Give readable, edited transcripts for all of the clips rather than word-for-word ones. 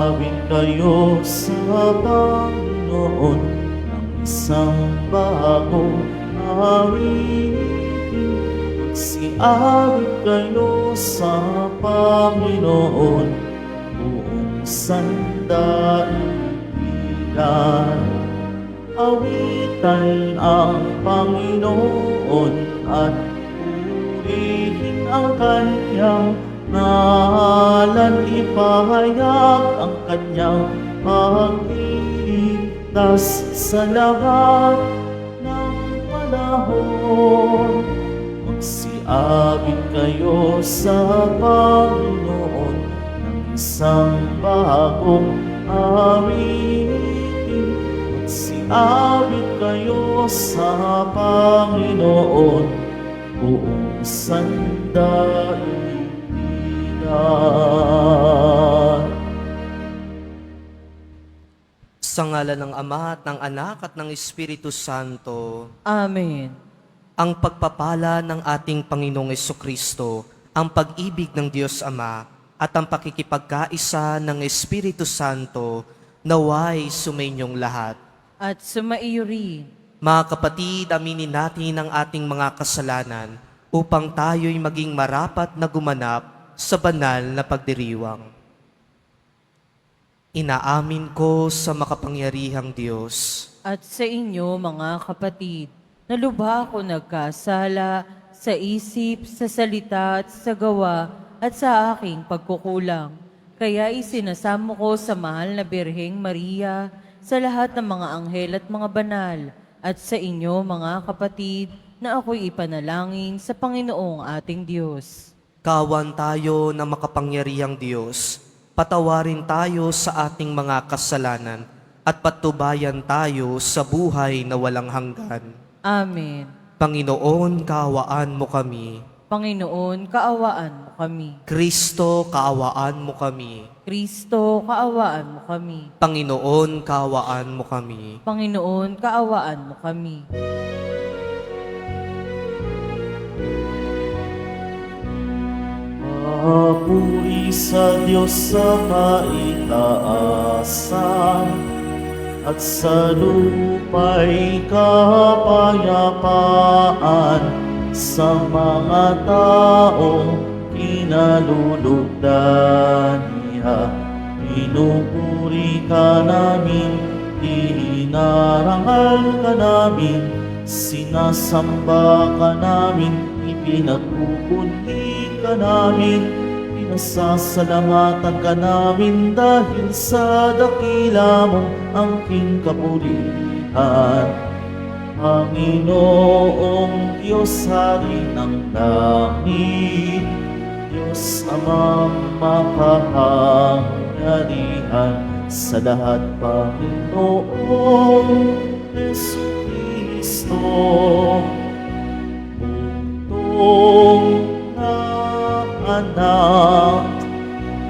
Magsiawit kayo sa Panginoon ng isang bagong awitin. Magsiawit kayo sa Panginoon, buong sandaigdigan. Awitan ang Panginoon at purihin ang Kanyang ngalan. Ipahayag ang Kanyang pagliligtas sa lahat ng panahon. Magsiawit kayo sa Panginoon ng isang bagong awitin. Magsiawit kayo sa Panginoon, buong sandaigdigan. Sa ngalan ng Ama at ng Anak at ng Espiritu Santo. Amen. Ang pagpapala ng ating Panginoong Jesucristo, ang pag-ibig ng Diyos Ama, at ang pakikipagkaisa ng Espiritu Santo, naway sumainyong lahat. At sumaiyo rin. Mga kapatid, aminin natin ang ating mga kasalanan upang tayo'y maging marapat na gumanap sa banal na pagdiriwang. Inaamin ko sa makapangyarihang Diyos At sa inyo, mga kapatid, na lubha ako nagkasala sa isip, sa salita at sa gawa at sa aking pagkukulang. Kaya isinasamo ko sa mahal na Birheng Maria, sa lahat ng mga anghel at mga banal, at sa inyo, mga kapatid, na ako'y ipanalangin sa Panginoong ating Diyos. Kawan tayo na makapangyarihang Diyos, patawarin tayo sa ating mga kasalanan at patubayan tayo sa buhay na walang hanggan. Amen. Panginoon, kaawaan mo kami. Panginoon, kaawaan mo kami. Kristo, kaawaan mo kami. Kristo, kaawaan mo kami. Panginoon, kaawaan mo kami. Panginoon, kaawaan mo kami. Papuri sa Diyos sa kaitaasan, at sa lupa'y kapayapaan sa mga taong kinalulugdan niya. Pinupuri ka namin, inarangal ka namin, sinasamba ka namin, ipinagpupuni ka namin, pinasasalamatan ka namin dahil sa dakila mong angking kapulihan. Panginoong Diyos, Hari ng langit, Diyos Amang makapangyarihan sa lahat, Panginoong Jesucristo, buktong na anak,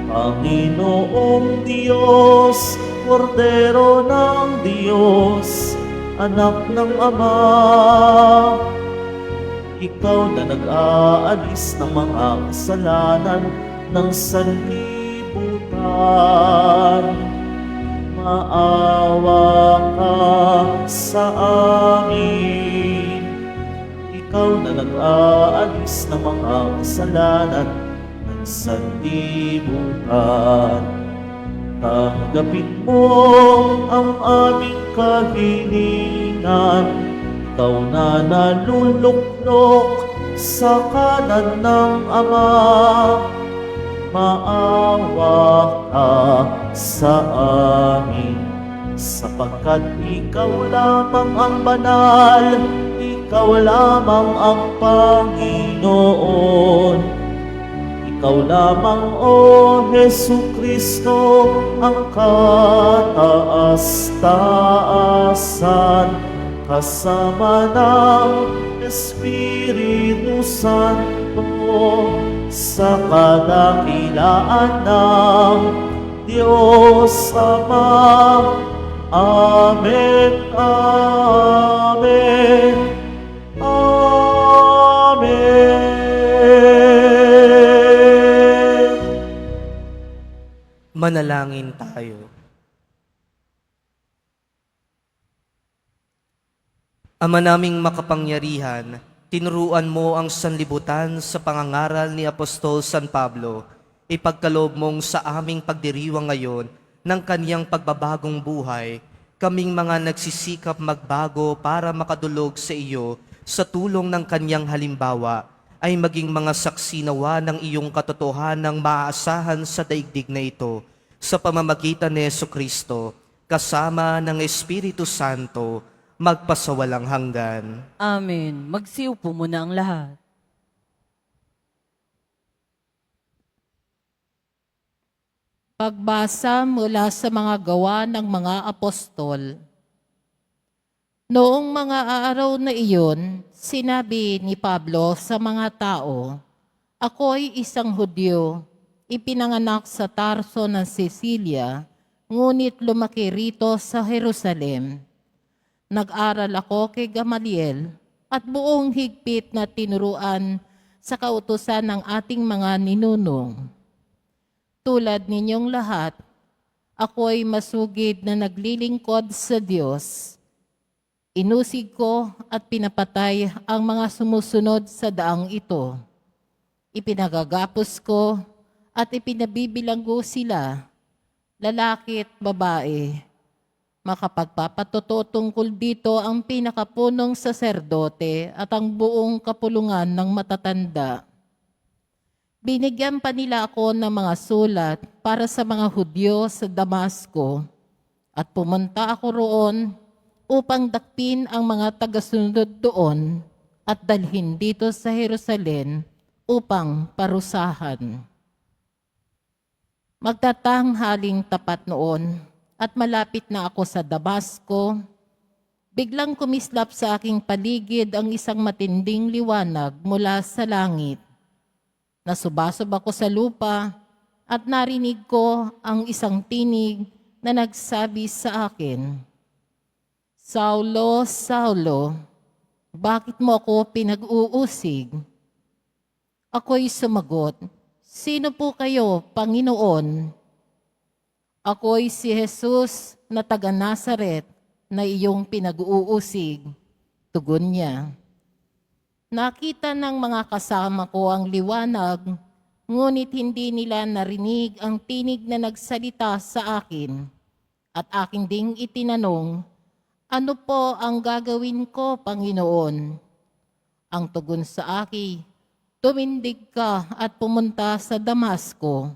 Panginoong Diyos, Kordero ng Diyos, anak ng Ama, ikaw na nag-aalis ng mga kasalanan ng sanlibutan. Maawa ka sa amin. Ikaw na nag-aalis ng mga kasalanan ng sanlibutan. Tanggapin mo ang aming kahilingan. Ikaw na naluluklok sa kanan ng Ama. Maawa ka sa amin, sapagkat ikaw lamang ang banal, ikaw lamang ang Panginoon. Ikaw lamang, O Jesucristo, ang kataas-taasan, kasama ng Espiritu Santo, sa kadakilaan ng Diyos Ama. Amen, amen, amen. Manalangin tayo. Ama naming makapangyarihan, tinuruan mo ang sanlibutan sa pangangaral ni Apostol San Pablo. Ipagkaloob mong sa aming pagdiriwang ngayon ng kaniyang pagbabagong buhay, kaming mga nagsisikap magbago para makadulog sa iyo sa tulong ng kaniyang halimbawa, ay maging mga saksi nawa ng iyong katotohanang maaasahan sa daigdig na ito, sa pamamagitan ni Jesucristo, kasama ng Espiritu Santo, magpasawalang hanggan. Amen. Magsiupo muna ang lahat. Pagbasa mula sa mga gawa ng mga apostol. Noong mga araw na iyon, sinabi ni Pablo sa mga tao, "Ako'y isang Hudyo, ipinanganak sa Tarso ng Sicilia, ngunit lumaki rito sa Jerusalem. Nag-aral ako kay Gamaliel at buong higpit na tinuruan sa kautusan ng ating mga ninunong. Tulad ninyong lahat, ako'y masugid na naglilingkod sa Diyos. Inusig ko at pinapatay ang mga sumusunod sa daang ito. Ipinagagapos ko at ipinabibilanggo sila, lalaki at babae. Makapagpapatotoo tungkol dito ang pinakapunong saserdote at ang buong kapulungan ng matatanda. Binigyan pa nila ako ng mga sulat para sa mga Hudyo sa Damasco at pumunta ako roon upang dakpin ang mga tagasunod doon at dalhin dito sa Jerusalem upang parusahan. Magtatanghaling tapat noon at malapit na ako sa Damasco, biglang kumislap sa aking paligid ang isang matinding liwanag mula sa langit. Nasubsob ako sa lupa at narinig ko ang isang tinig na nagsabi sa akin, "Saulo, Saulo, bakit mo ako pinag-uusig?" Ako'y sumagot, "Sino po kayo, Panginoon?" "Ako'y si Jesus na taga Nazaret na iyong pinag-uusig," tugon niya. Nakita ng mga kasama ko ang liwanag, ngunit hindi nila narinig ang tinig na nagsalita sa akin. At aking ding itinanong, "Ano po ang gagawin ko, Panginoon?" Ang tugon sa akin, "Tumindig ka at pumunta sa Damasco.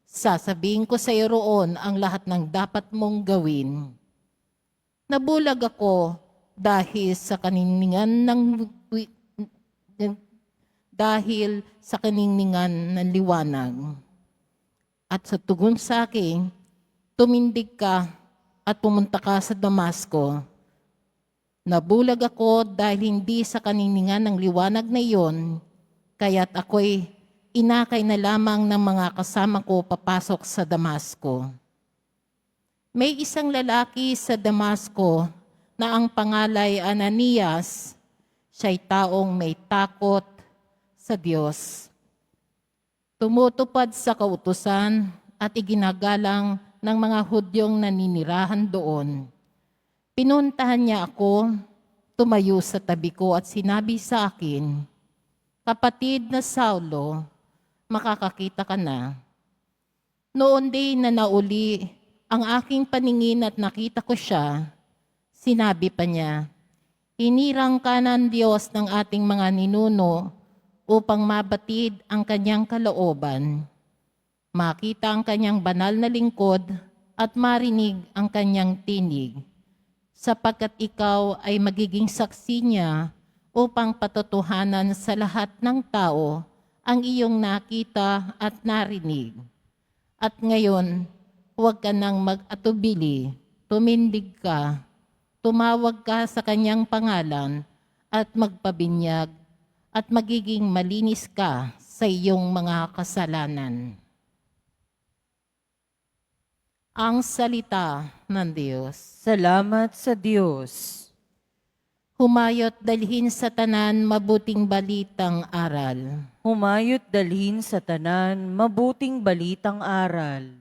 Sasabihin ko sa iyo roon ang lahat ng dapat mong gawin." Nabulag ako dahil sa kaninningan ng liwanag. At sa tugon sa akin, "Tumindig ka at pumunta ka sa Damasco." Nabulag ako dahil hindi sa kaninningan ng liwanag na iyon, kaya't ako'y inakay na lamang ng mga kasama ko papasok sa Damasco. May isang lalaki sa Damasco na ang pangalay Ananias. Siya'y taong may takot sa Diyos. Tumutupad sa kautusan at iginagalang ng mga Hudyong naninirahan doon. Pinuntahan niya ako, tumayo sa tabi ko at sinabi sa akin, "Kapatid na Saulo, makakakita ka na." Noon din na nauli ang aking paningin at nakita ko siya, sinabi pa niya, "Hinirang ka ng Diyos ng ating mga ninuno upang mabatid ang kanyang kalooban, makita ang kanyang banal na lingkod at marinig ang kanyang tinig, sapagkat ikaw ay magiging saksi niya upang patotohanan sa lahat ng tao ang iyong nakita at narinig. At ngayon, huwag ka nang mag-atubili, tumindig ka, tumawag ka sa kanyang pangalan at magpabinyag at magiging malinis ka sa iyong mga kasalanan." Ang salita ng Diyos. Salamat sa Diyos. Humayot dalhin sa tanan mabuting balitang aral. Humayot dalhin sa tanan, mabuting balitang aral.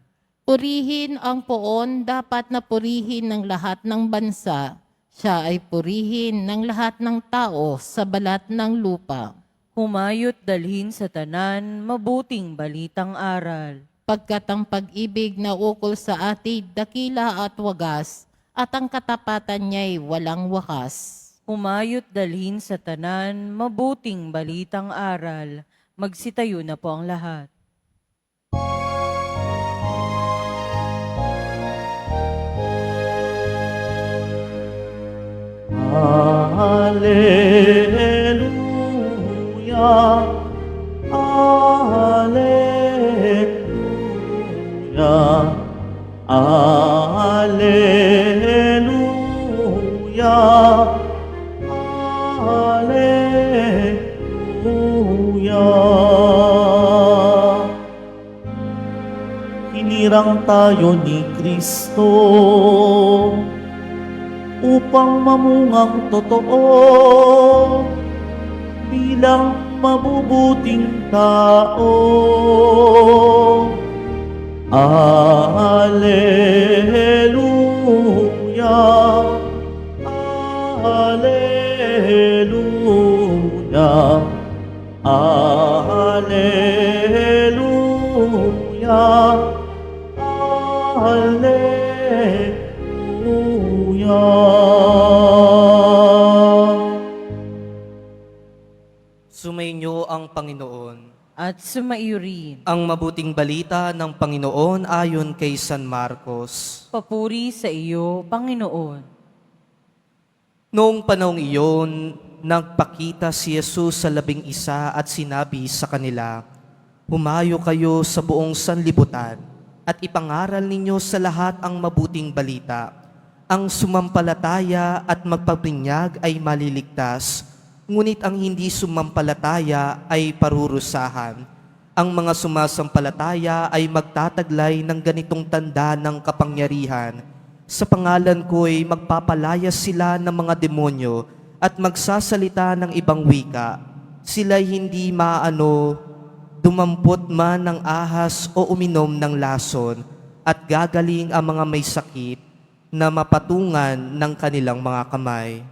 Purihin ang poon, dapat na purihin ng lahat ng bansa. Siya ay purihin ng lahat ng tao sa balat ng lupa. Humayot dalhin sa tanan, mabuting balitang aral. Pagkat ang pag-ibig na ukol sa atin, dakila at wagas, at ang katapatan niya'y walang wakas. Humayot dalhin sa tanan, mabuting balitang aral. Magsitayo na po ang lahat. Alleluia, Alleluia, Alleluia, Alleluia. Hinirang tayo ni Kristo upang mamungang totoo bilang mabubuting tao. Alleluia, Alleluia, Alleluia, Alleluia. Sumainyo ang Panginoon. At sumaiyo rin. Ang mabuting balita ng Panginoon ayon kay San Marcos. Papuri sa iyo, Panginoon. Noong panahong iyon, nagpakita si Jesus sa 11 at sinabi sa kanila, "Humayo kayo sa buong sanlibutan at ipangaral ninyo sa lahat ang mabuting balita. Ang sumampalataya at magpabinyag ay maliligtas, ngunit ang hindi sumampalataya ay parurusahan. Ang mga sumasampalataya ay magtataglay ng ganitong tanda ng kapangyarihan. Sa pangalan ko'y magpapalaya sila ng mga demonyo at magsasalita ng ibang wika. Sila'y hindi dumampot man ng ahas o uminom ng lason, at gagaling ang mga may sakit na mapatungan ng kanilang mga kamay."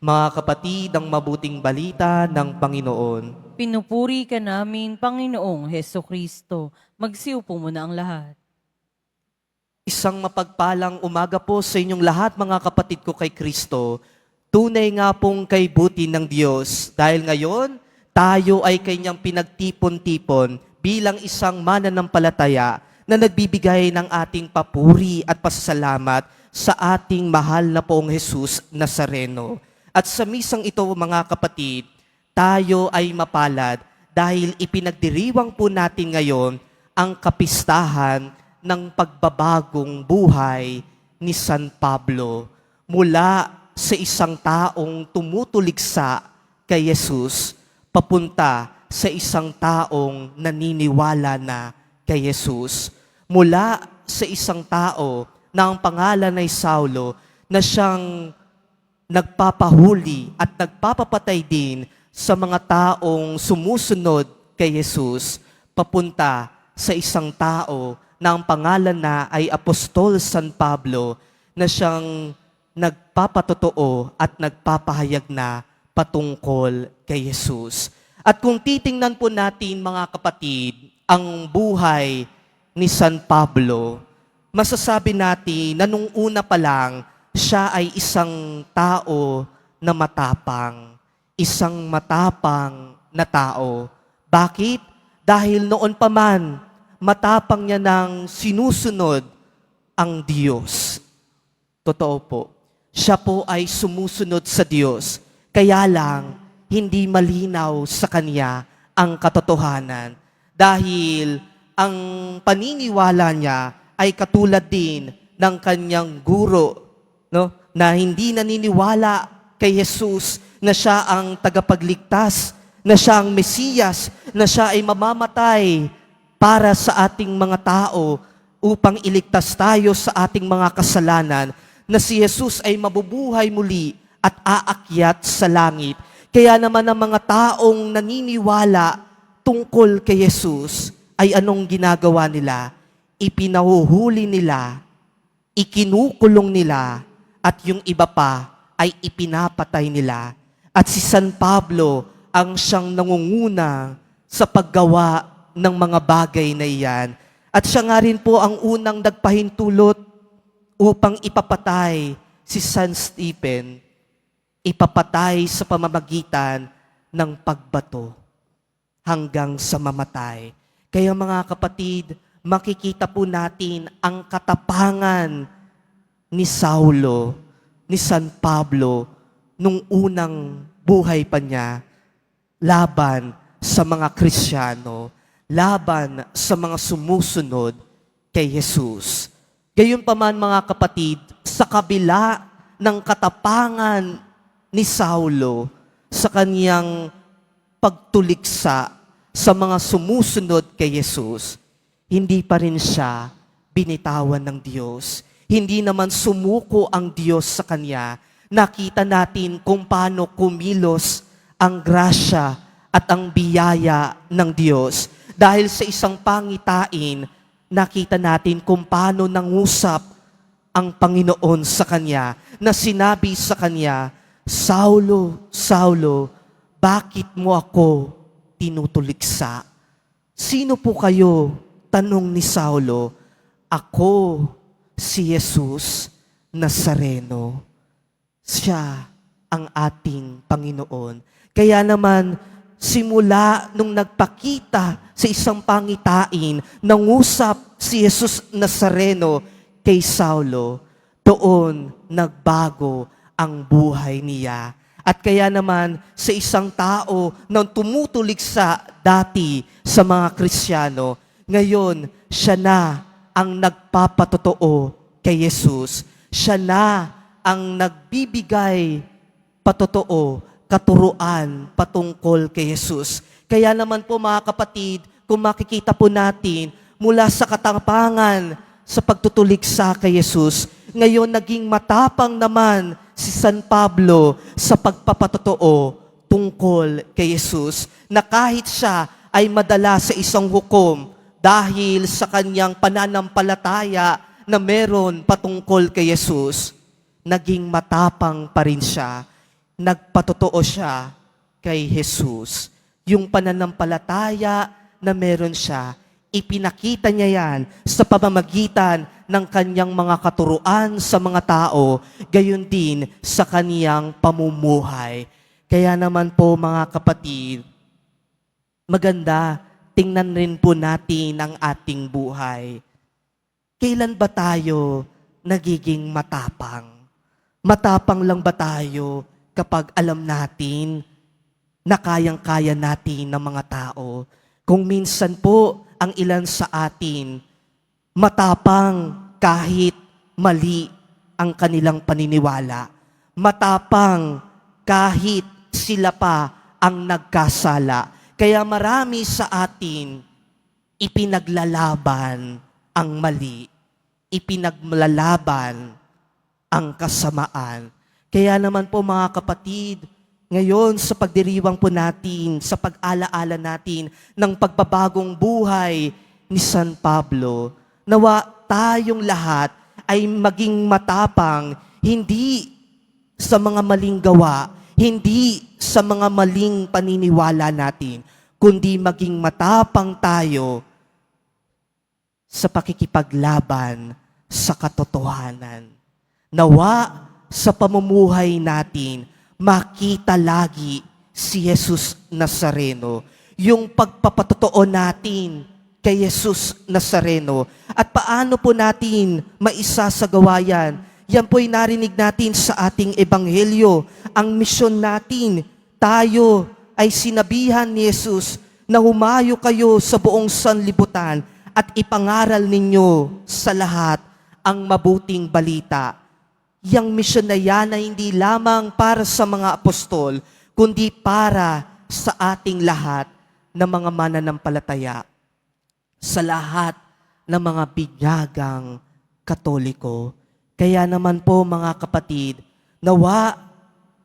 Mga kapatid, ang mabuting balita ng Panginoon. Pinupuri ka namin, Panginoong Heso Kristo. Magsiupo muna ang lahat. Isang mapagpalang umaga po sa inyong lahat, mga kapatid ko kay Kristo. Tunay nga pong kay buti ng Diyos, dahil ngayon tayo ay kanyang pinagtipon-tipon bilang isang mananampalataya na nagbibigay ng ating papuri at pasasalamat sa ating mahal na poong Jesus Nazareno. At sa misang ito, mga kapatid, tayo ay mapalad dahil ipinagdiriwang po natin ngayon ang kapistahan ng pagbabagong buhay ni San Pablo mula sa isang taong tumutuligsa kay Jesus papunta sa isang taong naniniwala na kay Jesus. Mula sa isang tao na ang pangalan ay Saulo na siyang nagpapahuli at nagpapapatay din sa mga taong sumusunod kay Jesus, papunta sa isang tao na ang pangalan na ay Apostol San Pablo na siyang nagpapatotoo at nagpapahayag na patungkol kay Jesus. At kung titingnan po natin, mga kapatid, ang buhay ni San Pablo, masasabi natin na nung una pa lang, siya ay isang tao na matapang. Isang matapang na tao. Bakit? Dahil noon pa man, matapang niya nang sinusunod ang Diyos. Totoo po. Siya po ay sumusunod sa Diyos. Kaya lang, hindi malinaw sa kanya ang katotohanan. Dahil ang paniniwala niya ay katulad din ng kanyang guro, na hindi naniniwala kay Jesus na siya ang tagapagligtas, na siya ang Mesiyas, na siya ay mamamatay para sa ating mga tao upang iligtas tayo sa ating mga kasalanan, na si Jesus ay mabubuhay muli at aakyat sa langit. Kaya naman ang mga taong naniniwala tungkol kay Jesus ay anong ginagawa nila? Ipinahuhuli nila, ikinukulong nila, at yung iba pa ay ipinapatay nila. At si San Pablo ang siyang nangunguna sa paggawa ng mga bagay na iyan. At siya nga rin po ang unang nagpahintulot upang ipapatay si San Stephen, ipapatay sa pamamagitan ng pagbato hanggang sa mamatay. Kaya mga kapatid, makikita po natin ang katapangan ni Saulo, ni San Pablo, nung unang buhay pa niya, laban sa mga Kristiyano, laban sa mga sumusunod kay Jesus. Gayunpaman mga kapatid, sa kabila ng katapangan ni Saulo sa kaniyang pagtuliksa sa mga sumusunod kay Jesus, hindi pa rin siya binitawan ng Diyos. Hindi naman sumuko ang Diyos sa kanya. Nakita natin kung paano kumilos ang grasya at ang biyaya ng Diyos. Dahil sa isang pangitain, nakita natin kung paano nangusap ang Panginoon sa kanya, na sinabi sa kanya, Saulo, Saulo, bakit mo ako tinutuliksa? Sino po kayo? Tanong ni Saulo. Ako, si Jesus Nazareno. Siya ang ating Panginoon. Kaya naman, simula nung nagpakita sa isang pangitain, nangusap si Jesus Nazareno kay Saulo, doon nagbago ang buhay niya. At kaya naman sa isang tao na tumutuliksa dati sa mga Kristiyano, ngayon siya na ang nagpapatotoo kay Jesus. Siya na ang nagbibigay patotoo, katuruan patungkol kay Jesus. Kaya naman po mga kapatid, kung makikita po natin mula sa katapangan sa pagtutuliksa kay Jesus, ngayon naging matapang naman si San Pablo sa pagpapatotoo tungkol kay Jesus, na kahit siya ay madala sa isang hukom dahil sa kanyang pananampalataya na meron patungkol kay Jesus, naging matapang pa rin siya. Nagpatotoo siya kay Jesus. Yung pananampalataya na meron siya, ipinakita niya yan sa pamamagitan ng kanyang mga katuruan sa mga tao, gayon din sa kaniyang pamumuhay. Kaya naman po mga kapatid, maganda, tingnan rin po natin ang ating buhay. Kailan ba tayo nagiging matapang? Matapang lang ba tayo kapag alam natin na kayang-kaya natin ng mga tao? Kung minsan po, ang ilan sa atin, matapang kahit mali ang kanilang paniniwala. Matapang kahit sila pa ang nagkasala. Kaya marami sa atin, ipinaglalaban ang mali. Ipinaglalaban ang kasamaan. Kaya naman po mga kapatid, ngayon sa pagdiriwang po natin, sa pag-alaala natin ng pagbabagong buhay ni San Pablo, nawa tayong lahat ay maging matapang, hindi sa mga maling gawa, hindi sa mga maling paniniwala natin, kundi maging matapang tayo sa pakikipaglaban sa katotohanan. Nawa sa pamumuhay natin, makita lagi si Jesus Nazareno. Yung pagpapatotoo natin kay Jesus Nazareno. At paano po natin maisasagawa yan? Yan po'y narinig natin sa ating ebanghelyo. Ang misyon natin, tayo ay sinabihan ni Jesus na humayo kayo sa buong sanlibutan at ipangaral ninyo sa lahat ang mabuting balita. Yang misyon na yan ay hindi lamang para sa mga apostol, kundi para sa ating lahat na mga mananampalataya, sa lahat ng mga binyagang Katoliko. Kaya naman po mga kapatid, nawa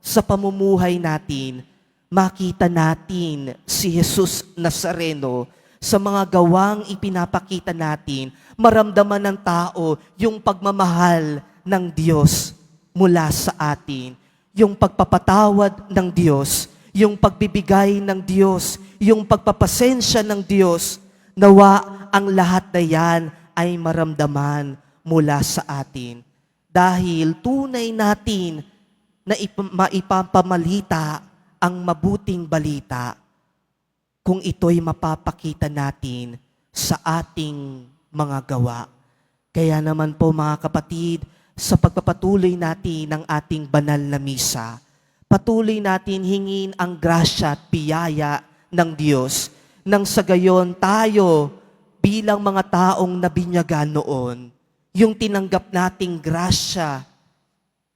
sa pamumuhay natin, makita natin si Jesus Nazareno sa mga gawang ipinapakita natin, maramdaman ng tao yung pagmamahal ng Diyos mula sa atin. Yung pagpapatawad ng Diyos, yung pagbibigay ng Diyos, yung pagpapasensya ng Diyos. Nawa ang lahat na yan ay maramdaman mula sa atin. Dahil tunay natin na maipapamalita ang mabuting balita kung ito'y mapapakita natin sa ating mga gawa. Kaya naman po mga kapatid, sa pagpapatuloy natin ng ating banal na misa, patuloy natin hingin ang grasya at biyaya ng Diyos nang sa gayon tayo bilang mga taong nabinyagan noon, yung tinanggap nating grasya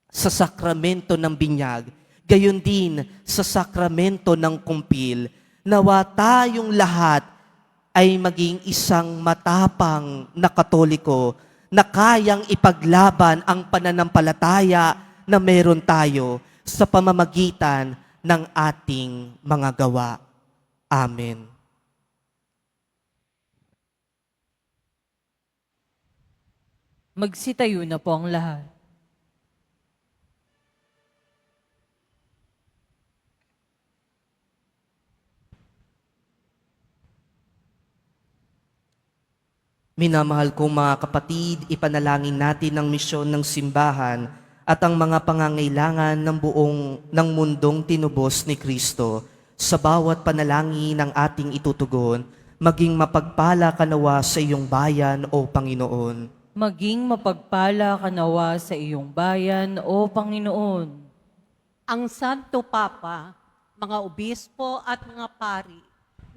sa sakramento ng binyag, gayon din sa sakramento ng kumpil, nawa tayong lahat ay maging isang matapang na Katoliko na kayang ipaglaban ang pananampalataya na meron tayo sa pamamagitan ng ating mga gawa. Amen. Magsitayo na po ang lahat. Minamahal kong mga kapatid, ipanalangin natin ang misyon ng simbahan at ang mga pangangailangan ng mundong tinubos ni Kristo. Sa bawat panalangin ng ating itutugon, maging mapagpala ka nawa sa iyong bayan o Panginoon. Maging mapagpala ka nawa sa iyong bayan, O Panginoon. Ang Santo Papa, mga obispo at mga pari,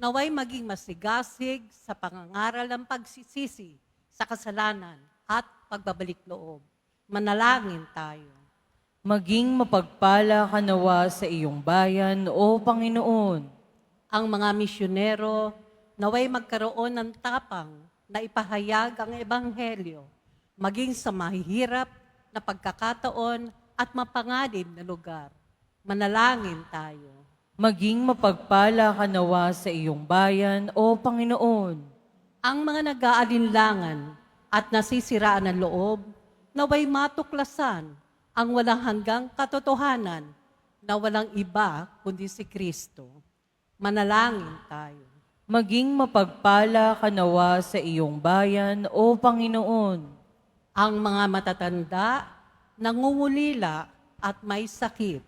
naway maging masigasig sa pangangaral ng pagsisisi sa kasalanan at pagbabalik loob. Manalangin tayo. Maging mapagpala ka nawa sa iyong bayan, O Panginoon. Ang mga misyonero, naway magkaroon ng tapang na ipahayag ang Ebanghelyo, maging sa mahihirap na pagkakataon at mapanganib na lugar. Manalangin tayo. Maging mapagpala ka nawa sa iyong bayan, O Panginoon. Ang mga nag-aalinlangan at nasisiraan ng loob, naway matuklasan ang walang hanggang katotohanan na walang iba kundi si Kristo. Manalangin tayo. Maging mapagpala ka nawa sa iyong bayan, O Panginoon. Ang mga matatanda, nangungulila at may sakit,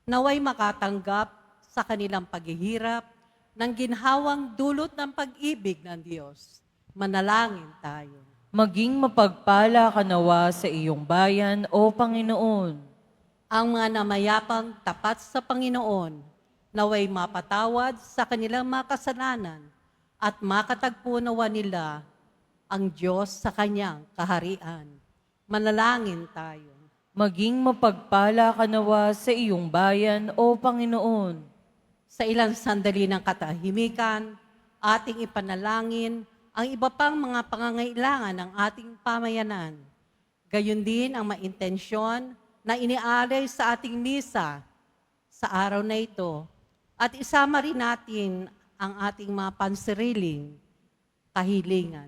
naway makatanggap sa kanilang paghihirap ng ginhawang dulot ng pag-ibig ng Diyos. Manalangin tayo. Maging mapagpala ka nawa sa iyong bayan, O Panginoon. Ang mga namayapang tapat sa Panginoon, naway mapatawad sa kanilang mga kasalanan at makatagpo nawa nila ang Diyos sa kanyang kaharian. Manalangin tayo. Maging mapagpala ka nawa sa iyong bayan, O Panginoon. Sa ilang sandali ng katahimikan, ating ipanalangin ang iba pang mga pangangailangan ng ating pamayanan. Gayon din ang maintensyon na inialay sa ating misa sa araw na ito. At isama rin natin ang ating mga pansariling kahilingan.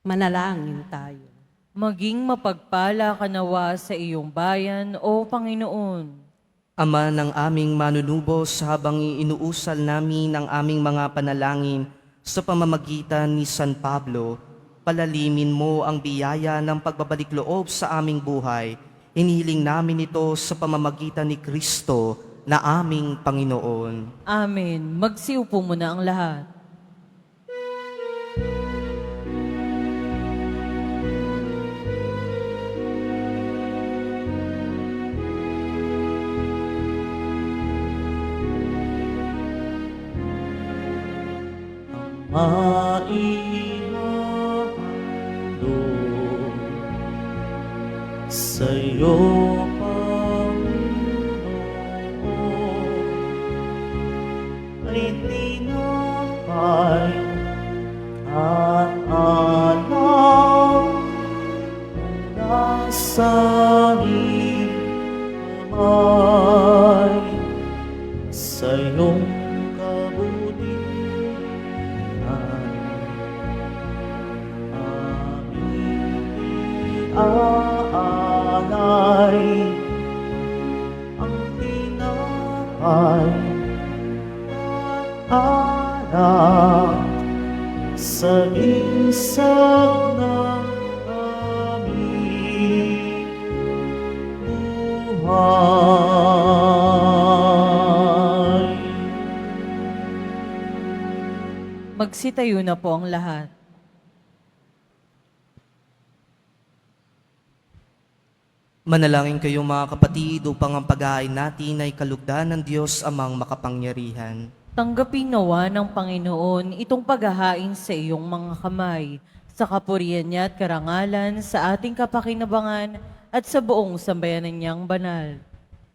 Manalangin tayo. Maging mapagpala ka nawa sa iyong bayan, O Panginoon. Ama ng aming manunubos, habang inuusal namin ang aming mga panalangin sa pamamagitan ni San Pablo, palalimin mo ang biyaya ng pagbabalik loob sa aming buhay. Inihiling namin ito sa pamamagitan ni Kristo na aming Panginoon. Amen. Magsiupo muna ang lahat. Maihandog sa'yo, Panginoon, ay tinapay at alam na sa iyong kamay. iyong kabutihan. Aming iaalay ang tinapay at alak sa isang ng aming buhay. Magsitayo na po ang lahat. Manalangin kayo mga kapatid upang ang pag-aain natin ay kalugdan ng Diyos amang makapangyarihan. Tanggapin nawa ng Panginoon itong paghahain sa iyong mga kamay, sa kapurihan niya at karangalan, sa ating kapakinabangan at sa buong sambayanan niyang banal.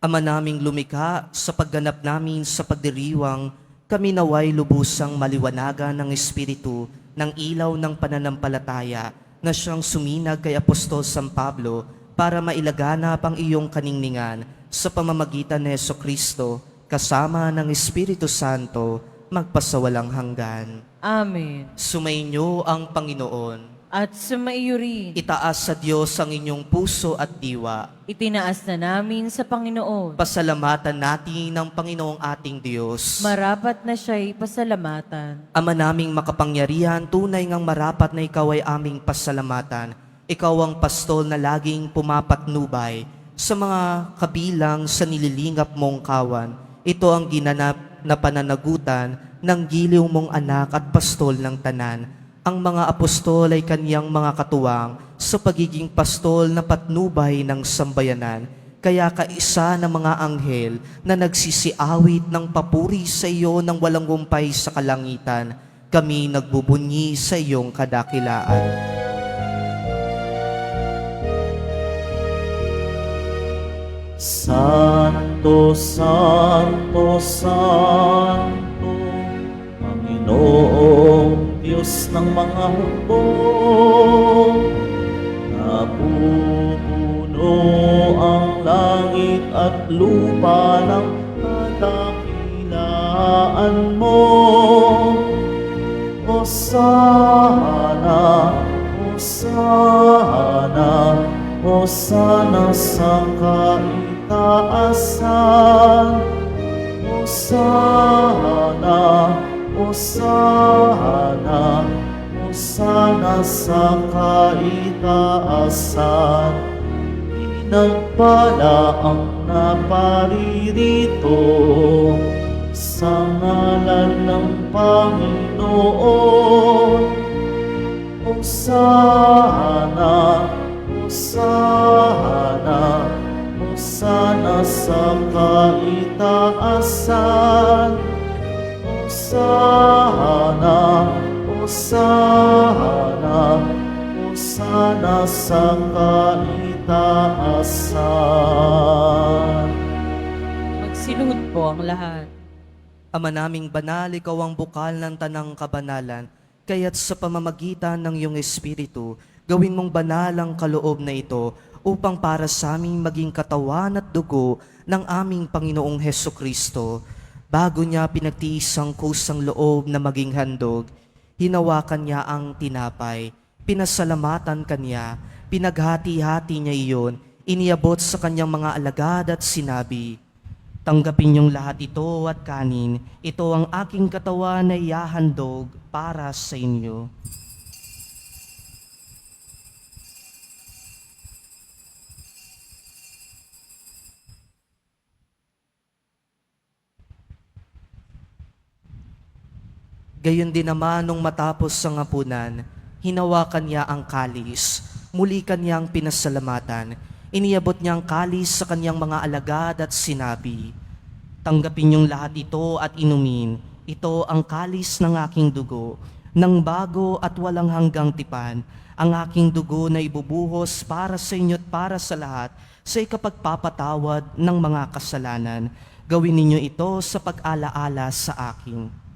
Ama naming lumikha, sa pagganap namin sa pagdiriwang, kami naway lubusang maliwanagan ng Espiritu ng ilaw ng pananampalataya na siyang suminag kay Apostol San Pablo para mailaganap ang iyong kaningningan sa pamamagitan ni Jesucristo kasama ng Espiritu Santo magpasawalang hanggan. Amen. Sumainyo ang Panginoon. At sumaiyo rin, Itaas sa Diyos ang inyong puso at diwa. itinaas na namin sa Panginoon. Pasalamatan natin ang Panginoong ating Diyos. Marapat na siya'y pasalamatan. Ama naming makapangyarihan, tunay ngang marapat na ikaw ay aming pasalamatan. Ikaw ang pastol na laging pumapatnubay sa mga kabilang sa nililingap mong kawan. Ito ang ginanap na pananagutan ng giliw mong anak at pastol ng tanan. Ang mga apostol ay kaniyang mga katuwang sa pagiging pastol na patnubay ng sambayanan. Kaya kaisa ng mga anghel na nagsisiawit ng papuri sa iyo ng walang gumpay sa kalangitan, kami nagbubunyi sa iyong kadakilaan. Santo, Santo, Santo, Panginoong Diyos ng mga hukbo, napupuno ang langit at lupa ng kadakilaan mo. Hosana, Hosana, Hosana sa kaitaasan. Hosana, Hosana, Hosana sa kaitaasan. Pinagpala ang naparirito sa ngalan ng Panginoon. Hosana, Hosana, Hosana sa kaitaasan. Hosana, Hosana, Hosana sa kaitaasan. Magsiluhod po ang lahat. Ama naming banal, ikaw ang bukal ng tanang kabanalan, kaya't sa pamamagitan ng iyong Espiritu, gawin mong banal ang kaloob na ito upang para sa aming maging katawan at dugo ng aming Panginoong Hesukristo. Bago niya pinagtiis ang kusang loob na maging handog, hinawakan niya ang tinapay, pinasalamatan kanya, pinaghati-hati niya iyon, iniabot sa kanyang mga alagad at sinabi, "Tanggapin niyong lahat ito at kanin, ito ang aking katawan na ihahandog para sa inyo." Gayon din naman nung matapos ang hapunan, hinawakan niya ang kalis, muli kanyang pinasalamatan, iniabot niya ang kalis sa kanyang mga alagad at sinabi, "Tanggapin niyong lahat ito at inumin, ito ang kalis ng aking dugo, ng bago at walang hanggang tipan, ang aking dugo na ibubuhos para sa inyo at para sa lahat sa ikapagpapatawad ng mga kasalanan. Gawin ninyo ito sa pag-alaala sa akin."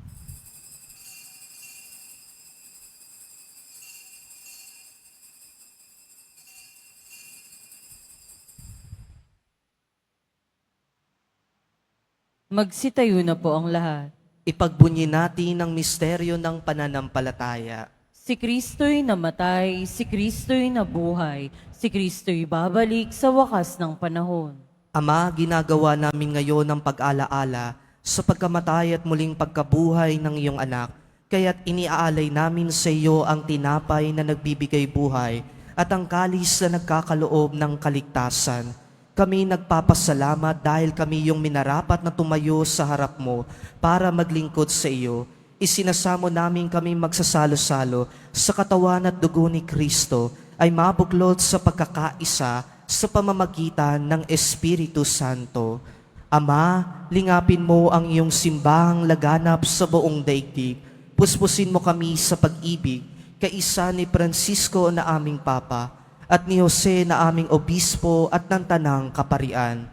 Magsitayo na po ang lahat. Ipagbunyi natin ang misteryo ng pananampalataya. Si Kristo'y namatay, si Kristo'y nabuhay, si Kristo'y babalik sa wakas ng panahon. Ama, ginagawa namin ngayon ang pag-alaala sa pagkamatay at muling pagkabuhay ng iyong anak, kaya't iniaalay namin sa iyo ang tinapay na nagbibigay buhay at ang kalis na nagkakaloob ng kaligtasan. Kami nagpapasalamat dahil kami yung minarapat na tumayo sa harap mo para maglingkod sa iyo. Isinasamo namin kami magsasalo-salo sa katawan at dugo ni Kristo ay mabuklod sa pagkakaisa sa pamamagitan ng Espiritu Santo. Ama, lingapin mo ang iyong simbahang laganap sa buong daigdig. Puspusin mo kami sa pag-ibig, kaisa ni Francisco na aming Papa, at ni Jose na aming Obispo at ng Tanang Kaparian.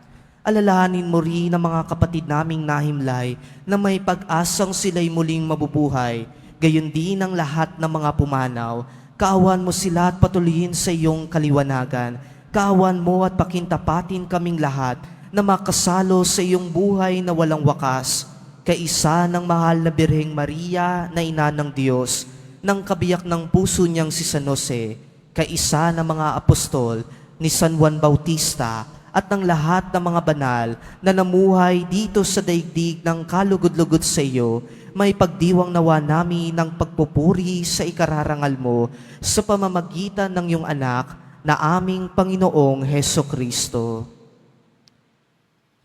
Alalahanin mo rin ang mga kapatid naming nahimlay na may pag-asang sila'y muling mabubuhay, gayon din ang lahat ng mga pumanaw. Kaawan mo sila at patuloyin sa iyong kaliwanagan. Kaawan mo at pakintapatin kaming lahat na makasalo sa iyong buhay na walang wakas, kaisa ng mahal na Birheng Maria na ina ng Diyos, ng kabiyak ng puso niyang si San Jose, kaisa ng mga apostol ni San Juan Bautista at ng lahat ng mga banal na namuhay dito sa daigdig ng kalugod-lugod sa iyo, may pagdiwang nawa namin ng pagpupuri sa ikararangal mo sa pamamagitan ng iyong anak na aming Panginoong Heso Kristo.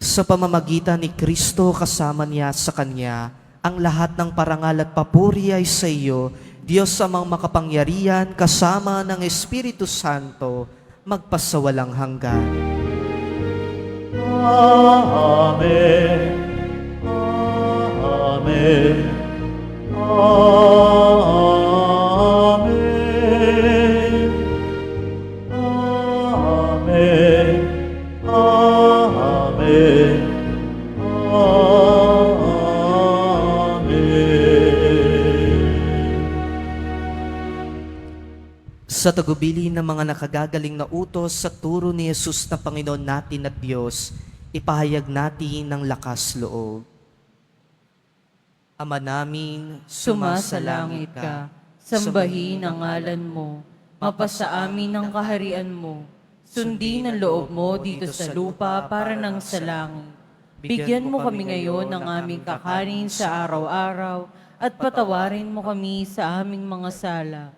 Sa pamamagitan ni Kristo kasama niya sa Kanya, ang lahat ng parangal at papuri ay sa iyo, Diyos amang makapangyarihan kasama ng Espiritu Santo, magpasawalang hanggan. Amen. Amen. Amen. Amen. Amen. Sa tagubili ng mga nakagagaling na utos sa turo ni Jesus na Panginoon natin at Diyos, ipahayag natin ng lakas loob. Ama namin, Sumasalangit ka, sambahin ang ngalan mo, mapasa amin ang kaharian mo, sundin ang loob mo dito sa lupa para nang sa langit. Bigyan mo kami ngayon ng aming kakanin sa araw-araw at patawarin mo kami sa aming mga sala,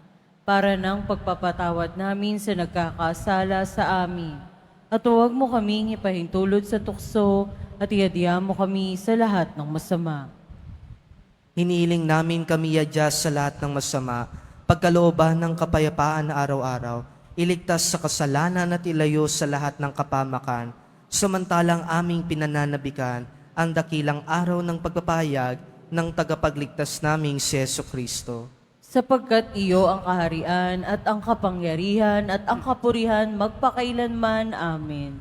para ng pagpapatawad namin sa nagkakasala sa amin. At huwag mo kaming ipahintulot sa tukso at iadya mo kami sa lahat ng masama. hinihiling namin kami yadya sa lahat ng masama, pagkalooban ng kapayapaan na araw-araw, iligtas sa kasalanan at ilayo sa lahat ng kapamakan, samantalang aming pinananabikan ang dakilang araw ng pagpapahayag ng tagapagligtas naming si Yesu Kristo. Sapagkat iyo ang kaharian at ang kapangyarihan at ang kapurihan magpakailanman. Amen.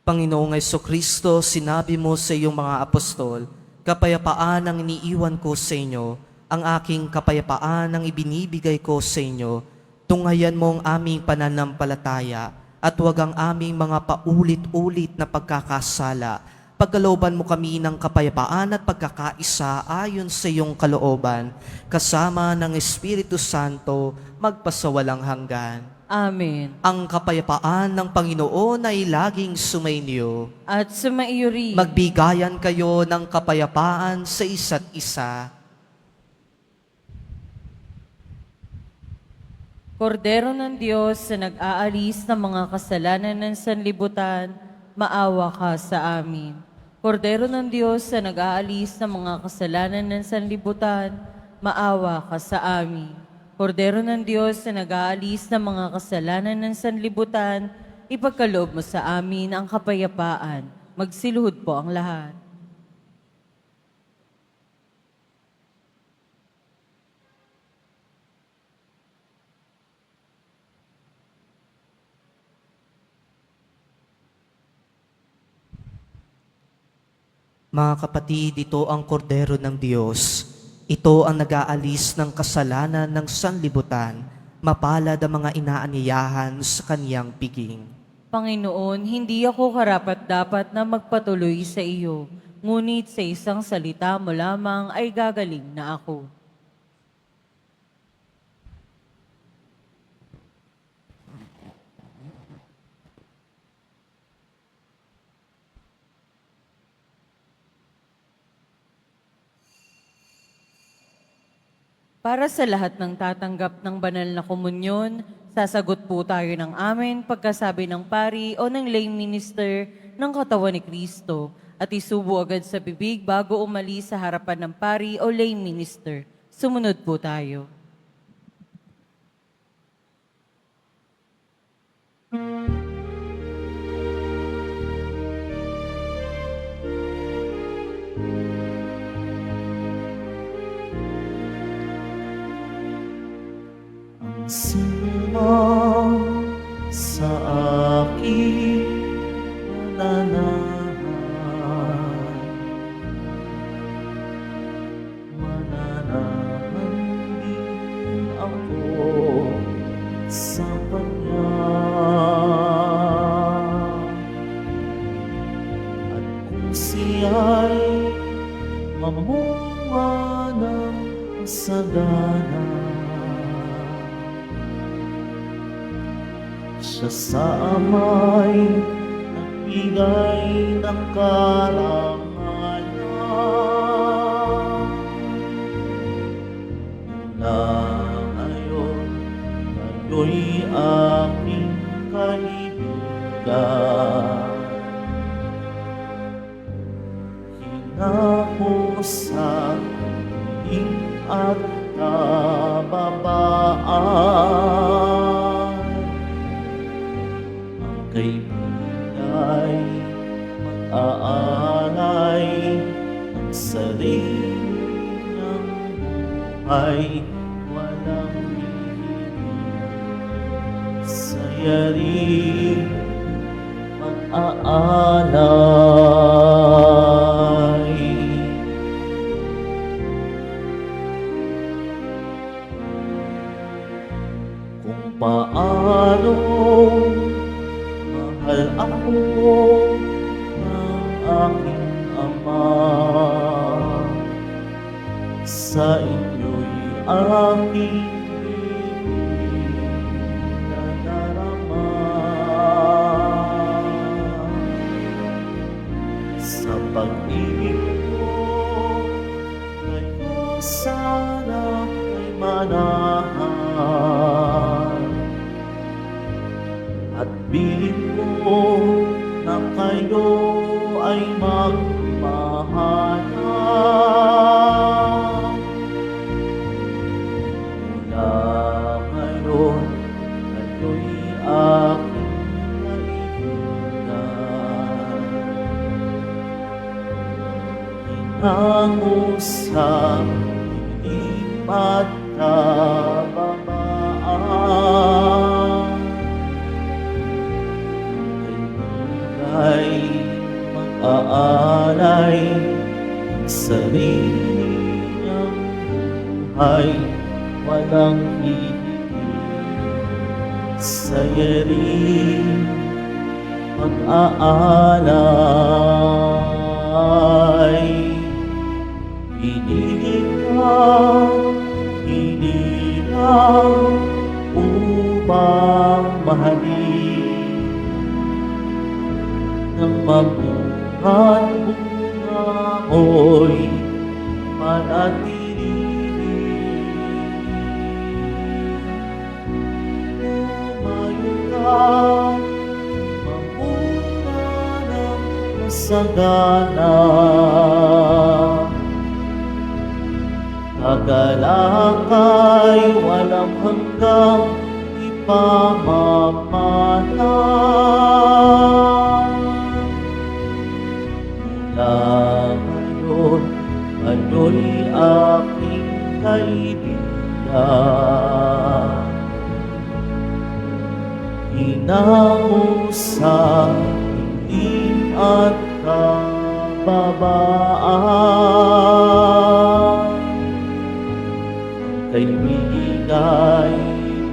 Panginoong Jesucristo, sinabi mo sa iyong mga apostol, kapayapaan ang iniiwan ko sa inyo, ang aking kapayapaan ang ibinibigay ko sa inyo. Tunghayan mo ang aming pananampalataya at huwag ang aming mga paulit-ulit na pagkakasala. Pagkalooban mo kami ng kapayapaan at pagkakaisa ayon sa iyong kalooban, kasama ng Espiritu Santo, magpasawalang hanggan. Amen. Ang kapayapaan ng Panginoon ay laging sumainyo. At sumaiyo rin. Magbigayan kayo ng kapayapaan sa isa't isa. Kordero ng Diyos na nag-aalis ng mga kasalanan ng sanlibutan, maawa ka sa amin. Kordero ng Diyos na nag-aalis ng mga kasalanan ng sanlibutan, maawa ka sa amin. Kordero ng Diyos na nag-aalis ng mga kasalanan ng sanlibutan, ipagkaloob mo sa amin ang kapayapaan. Magsiluhod po ang lahat. Mga kapatid, ito ang kordero ng Diyos. Ito ang nag-aalis ng kasalanan ng sanlibutan. Mapalad ang mga inaanyayahan sa kaniyang piging. Panginoon, hindi ako karapat-dapat na magpatuloy sa iyo, ngunit sa isang salita mo lamang ay gagaling na ako. Para sa lahat ng tatanggap ng banal na komunyon, sasagot po tayo ng amen pagkasabi ng pari o ng lay minister ng katawan ni Kristo at isubo agad sa bibig bago umalis sa harapan ng pari o lay minister. Sumunod po tayo. Sino sa aking mananahan, mananahan din ako sa Kanya. At kung siya'y mamunga ng kasagana, siya sa ama'y nagbigay ng karangalan. Mula ngayon, kayo'y aking kaibigan. Hinamusan at kababaan, kaibigay mag-aalay ng sarili niyang buhay, walang hihigit saya rin mag-aalay. Kung paano mahal ako ng aking Ama, sa inyo'y aking nadarama. Sa pag-ibig ko, kayo sana ay manahan. At bilin ko na kayo ay magmahalan. Mula ngayon, kayo'y aking kaibigan. Hinango sa dilim at kababaan, ay mag-aalay ng sarili niyang buhay, walang hihigit saya rin mag-aalay. Pinili ka, inilang upang mahalin ng mabuhat bunga mo'y manatili. Lumayo ka, mamunga ng masagana, kagalakay walang hanggang ipamamana. Mula ngayon, kayo'y aking kaibigan. Hinango sa dilim at kababaan, kaibigay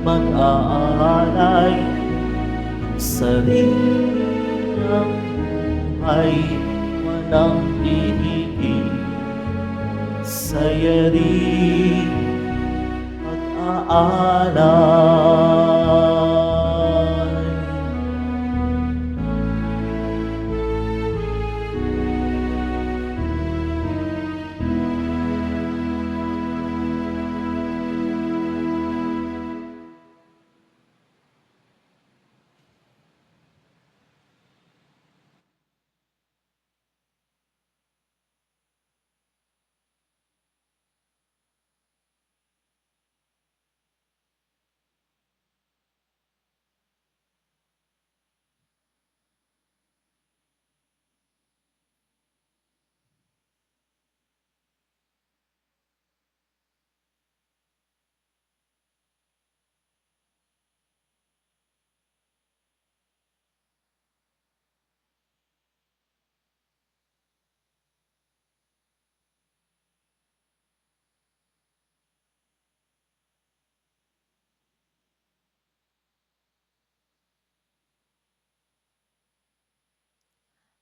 mag-aalay ng sarili ng buhay, ng hihigit sa yari at aalay.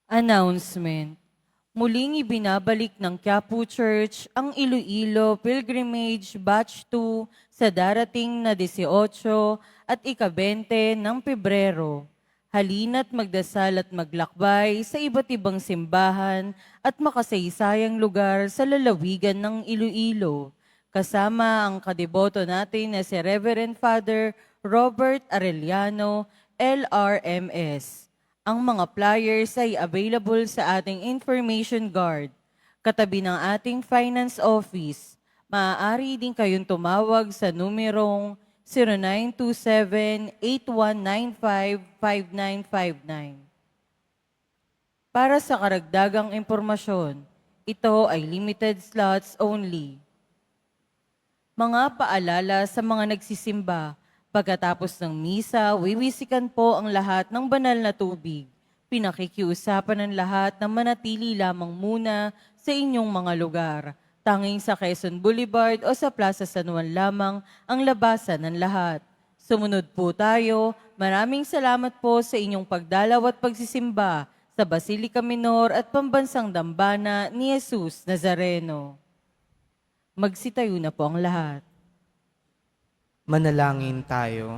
Announcement. Muling ibinabalik ng Quiapo Church ang Iloilo Pilgrimage Batch 2 sa darating na 18 at ika-20 ng Pebrero. Halina't magdasal at maglakbay sa iba't ibang simbahan at makasaysayang lugar sa lalawigan ng Iloilo. Kasama ang kadeboto natin na si Reverend Father Robert Arellano, LRMS. Ang mga flyers ay available sa ating information guard, katabi ng ating finance office. Maaari din kayong tumawag sa numerong 0927-8195-5959. Para sa karagdagang impormasyon, ito ay limited slots only. Mga paalala sa mga nagsisimba. Pagkatapos ng misa, wiwisikan po ang lahat ng banal na tubig. Pinakikiusapan ng lahat na manatili lamang muna sa inyong mga lugar. Tanging sa Quezon Boulevard o sa Plaza San Juan lamang ang labasan ng lahat. Sumunod po tayo. Maraming salamat po sa inyong pagdalaw at pagsisimba sa Basilica Minor at Pambansang Dambana ni Jesus Nazareno. Magsitayo na po ang lahat. Manalangin tayo.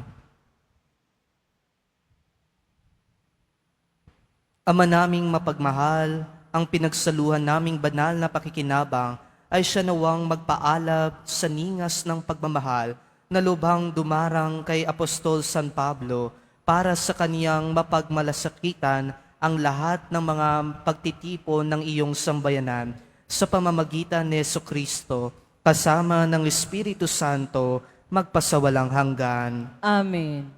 Ama naming mapagmahal, ang pinagsaluhan naming banal na pakikinabang ay siya nawang magpaalab sa ningas ng pagmamahal na lubhang dumarang kay Apostol San Pablo para sa kaniyang mapagmalasakitan ang lahat ng mga pagtitipon ng iyong sambayanan sa pamamagitan ni Jesucristo kasama ng Espiritu Santo magpasawalang hanggan. Amen.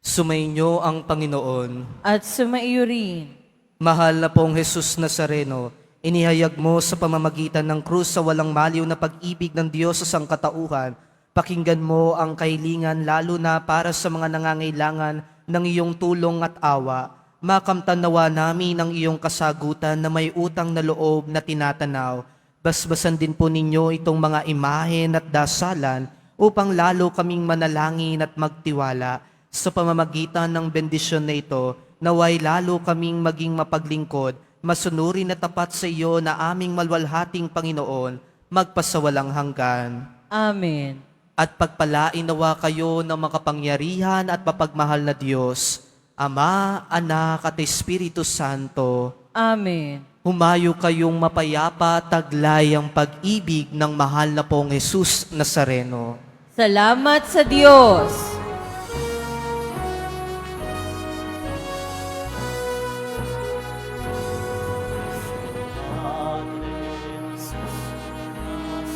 Sumainyo ang Panginoon. At sumaiyo rin. Mahal na pong Jesus Nazareno, inihayag mo sa pamamagitan ng krus sa walang maliw na pag-ibig ng Diyos sa sangkatauhan. Pakinggan mo ang kahilingan lalo na para sa mga nangangailangan ng iyong tulong at awa. Makamtan nawa namin ang iyong kasagutan na may utang na loob na tinatanaw. Basbasan din po ninyo itong mga imahen at dasalan upang lalo kaming manalangin at magtiwala. Sa pamamagitan ng bendisyon na ito, naway lalo kaming maging mapaglingkod, masunurin at tapat sa iyo na aming malwalhating Panginoon, magpasawalang hanggan. Amen. At pagpalain nawa kayo ng makapangyarihan at mapagmahal na Diyos, Ama, Anak at Espiritu Santo. Amen. Humayo kayong mapayapa, taglay ang pag-ibig ng mahal na pong Jesus Nazareno. Salamat sa Diyos.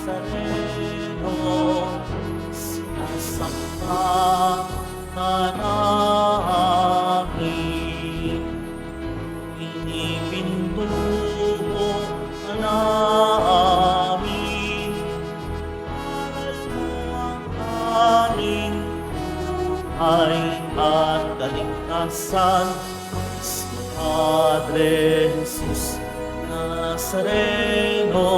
Nazareno, sinasamba ka namin. Pinipintuho ka namin. Mahal mo ang aming buhay at kaligtasan. Cristo Padre Jesus Nazareno,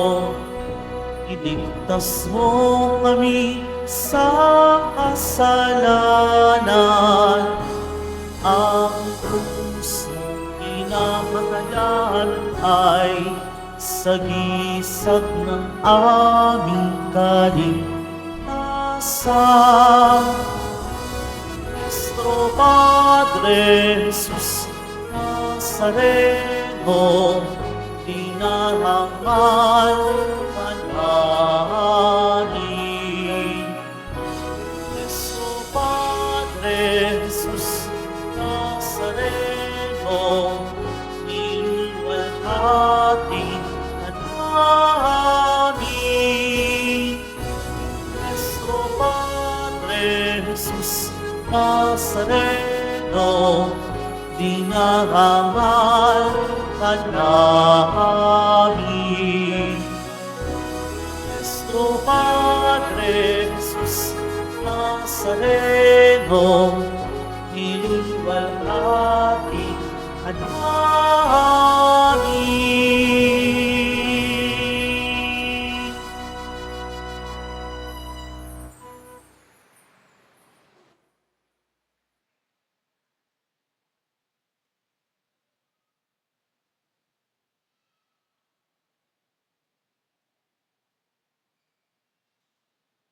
iligtas mo kami sa kasalanan. Ang krus ng Pinamatayan ay sagisag ng aming kaligtasan. Nuestro Padre Jesus Nazareno, dinarangal manalangin. Nuestro Padre Jesus Nazareno, niluwalhati ka namin. Nuestro Padre Jesus Nazareno, dinarangal ka namin. Nuestro Padre Jesus Nazareno, niluwalhati ka namin.